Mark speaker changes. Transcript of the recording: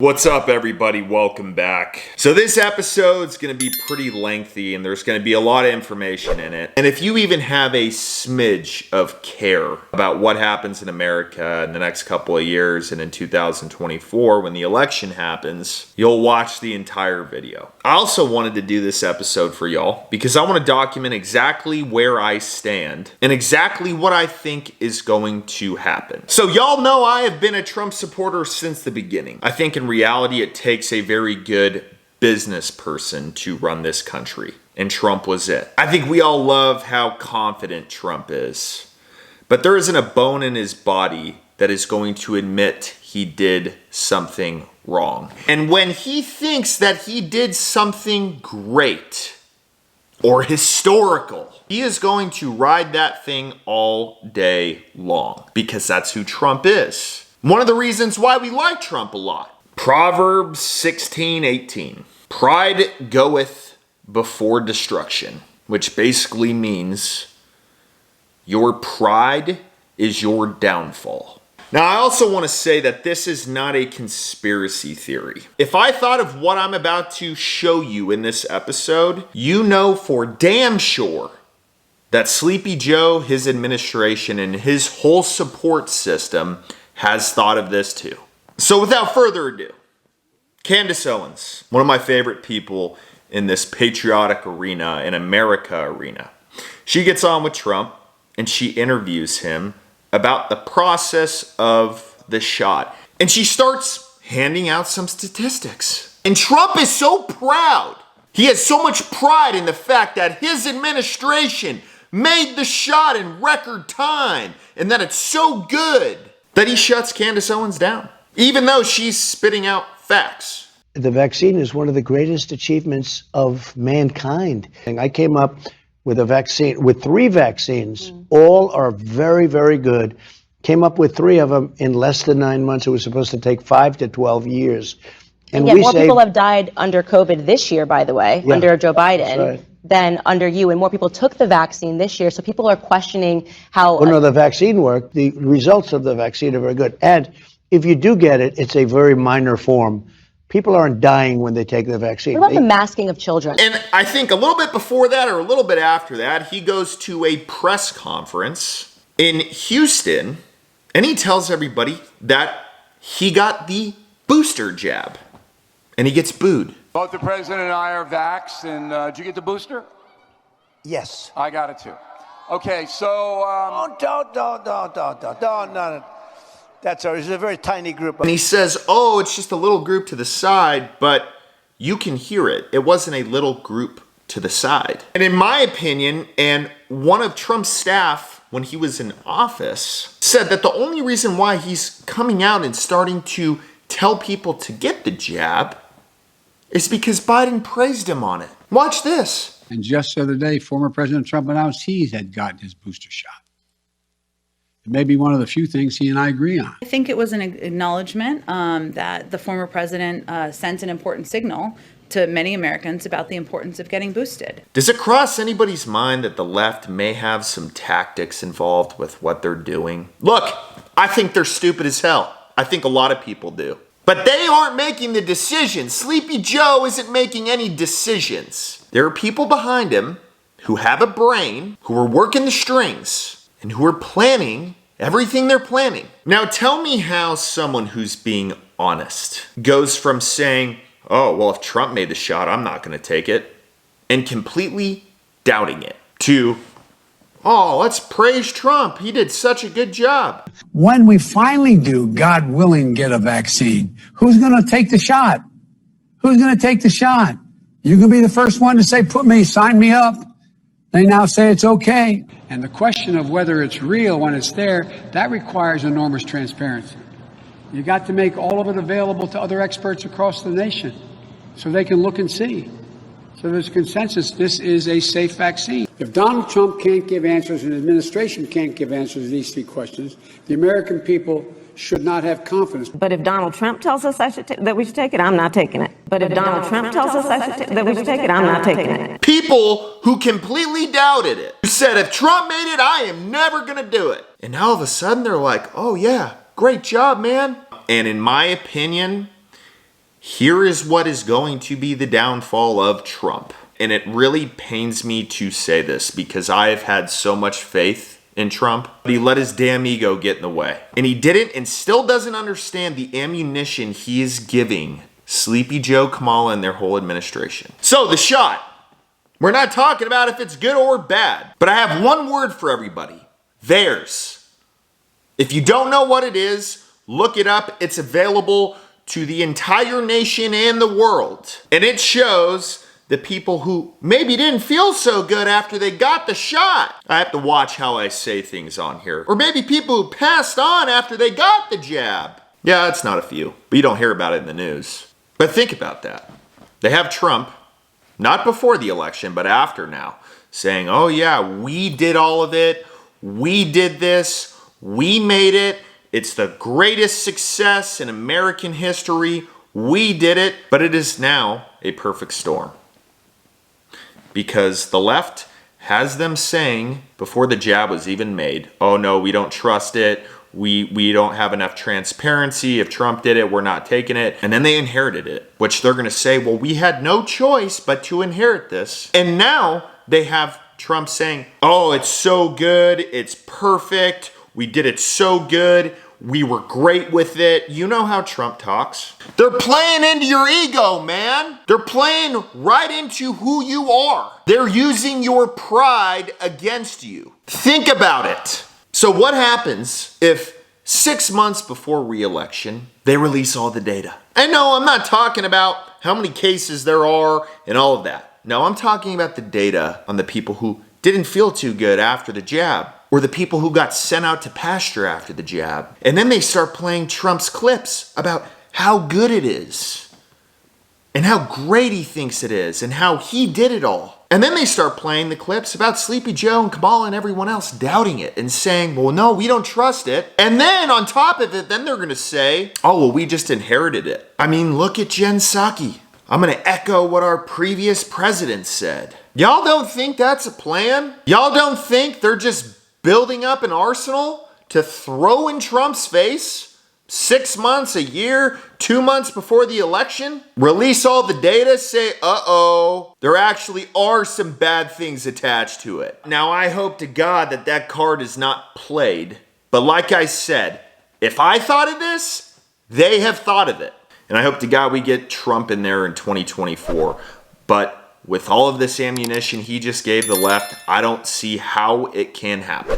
Speaker 1: What's up, everybody? Welcome back. So this episode's going to be pretty lengthy and there's going to be a lot of information in it. And if you even have a smidge of care about what happens in America in the next couple of years and in 2024 when the election happens, you'll watch the entire video. I also wanted to do this episode for y'all because I want to document exactly where I stand and exactly what I think is going to happen. So y'all know I have been a Trump supporter since the beginning. I think in reality, it takes a very good business person to run this country, and Trump was it. I think we all love how confident Trump is, but there isn't a bone in his body that is going to admit he did something wrong. And when he thinks that he did something great or historical, he is going to ride that thing all day long because that's who Trump is. One of the reasons why we like Trump a lot. Proverbs 16:18. Pride goeth before destruction, which basically means your pride is your downfall. Now, I also want to say that this is not a conspiracy theory. If I thought of what I'm about to show you in this episode, you know for damn sure that Sleepy Joe, his administration, and his whole support system has thought of this too. So without further ado, Candace Owens, one of my favorite people in this patriotic arena, in America arena. She gets on with Trump and she interviews him about the process of the shot. And she starts handing out some statistics. And Trump is so proud. He has so much pride in the fact that his administration made the shot in record time and that it's so good that he shuts Candace Owens down, even though she's spitting out facts.
Speaker 2: The vaccine is one of the greatest achievements of mankind. And I came up with a vaccine, with 3 vaccines. All are very, very good. Came up with 3 of them in less than 9 months. It was supposed to take 5 to 12 years.
Speaker 3: And yet more people have died under COVID this year, by the way, under Joe Biden, than under you. And more people took the vaccine this year. So people are questioning how...
Speaker 2: Well, no, the vaccine worked. The results of the vaccine are very good. And if you do get it, it's a very minor form. People aren't dying when they take the vaccine.
Speaker 3: What about the masking of children?
Speaker 1: And I think a little bit before that or a little bit after that, he goes to a press conference in Houston and he tells everybody that he got the booster jab and he gets booed.
Speaker 4: Both the president and I are vaxxed, and did you get the booster?
Speaker 2: Yes.
Speaker 4: I got it too. Okay, so...
Speaker 2: Don't. That's it's a very tiny group.
Speaker 1: And he says, oh, it's just a little group to the side, but you can hear it. It wasn't a little group to the side. And in my opinion, and one of Trump's staff, when he was in office, said that the only reason why he's coming out and starting to tell people to get the jab is because Biden praised him on it. Watch this.
Speaker 5: And just the other day, former President Trump announced he had gotten his booster shot. It may be one of the few things he and I agree on.
Speaker 6: I think it was an acknowledgement that the former president sent an important signal to many Americans about the importance of getting boosted.
Speaker 1: Does it cross anybody's mind that the left may have some tactics involved with what they're doing? Look, I think they're stupid as hell. I think a lot of people do. But they aren't making the decisions. Sleepy Joe isn't making any decisions. There are people behind him who have a brain, who are working the strings, and who are planning everything they're planning. Now tell me how someone who's being honest goes from saying, oh, well, if Trump made the shot, I'm not going to take it, and completely doubting it, to, oh, let's praise Trump. He did such a good job.
Speaker 5: When we finally do, God willing, get a vaccine, who's going to take the shot? Who's going to take the shot? You can be the first one to say, sign me up. They now say it's okay. And the question of whether it's real when it's there, that requires enormous transparency. You got to make all of it available to other experts across the nation so they can look and see. So there's consensus, this is a safe vaccine. If Donald Trump can't give answers and the administration can't give answers to these 3 questions, the American people should not have confidence.
Speaker 7: But if Donald Trump tells us that we should take it, I'm not taking it. But if Donald Trump tells us that we should take it, I'm not taking it.
Speaker 1: People who completely doubted it, who said, if Trump made it, I am never going to do it. And now all of a sudden they're like, oh yeah, great job, man. And in my opinion, Here is what is going to be the downfall of Trump. And it really pains me to say this because I have had so much faith in Trump, but he let his damn ego get in the way. And he didn't and still doesn't understand the ammunition he is giving Sleepy Joe, Kamala, and their whole administration. So the shot. We're not talking about if it's good or bad, but I have one word for everybody. Theirs. If you don't know what it is, look it up. It's available to the entire nation and the world. And it shows the people who maybe didn't feel so good after they got the shot. I have to watch how I say things on here. Or maybe people who passed on after they got the jab. Yeah, it's not a few, but you don't hear about it in the news. But think about that. They have Trump, not before the election, but after now, saying, oh yeah, we did all of it. We did this. We made it. It's the greatest success in American history. We did it. But it is now a perfect storm. Because the left has them saying, before the jab was even made, oh no, we don't trust it. We don't have enough transparency. If Trump did it, we're not taking it. And then they inherited it, which they're going to say, well, we had no choice but to inherit this. And now they have Trump saying, oh, it's so good. It's perfect. We did it so good. We were great with it. You know how Trump talks. They're playing into your ego, man. They're playing right into who you are. They're using your pride against you. Think about it. So what happens if 6 months before re-election, they release all the data? And no, I'm not talking about how many cases there are and all of that. No, I'm talking about the data on the people who didn't feel too good after the jab, or the people who got sent out to pasture after the jab. And then they start playing Trump's clips about how good it is, and how great he thinks it is, and how he did it all. And then they start playing the clips about Sleepy Joe and Kamala and everyone else doubting it and saying, well, no, we don't trust it. And then on top of it, then they're going to say, oh, well, we just inherited it. I mean, look at Jen Psaki. I'm going to echo what our previous president said. Y'all don't think that's a plan? Y'all don't think they're just building up an arsenal to throw in Trump's face 6 months, a year, 2 months before the election? Release all the data, say, uh-oh, there actually are some bad things attached to it. Now, I hope to God that that card is not played. But like I said, if I thought of this, they have thought of it. And I hope to God we get Trump in there in 2024. But with all of this ammunition he just gave the left, I don't see how it can happen.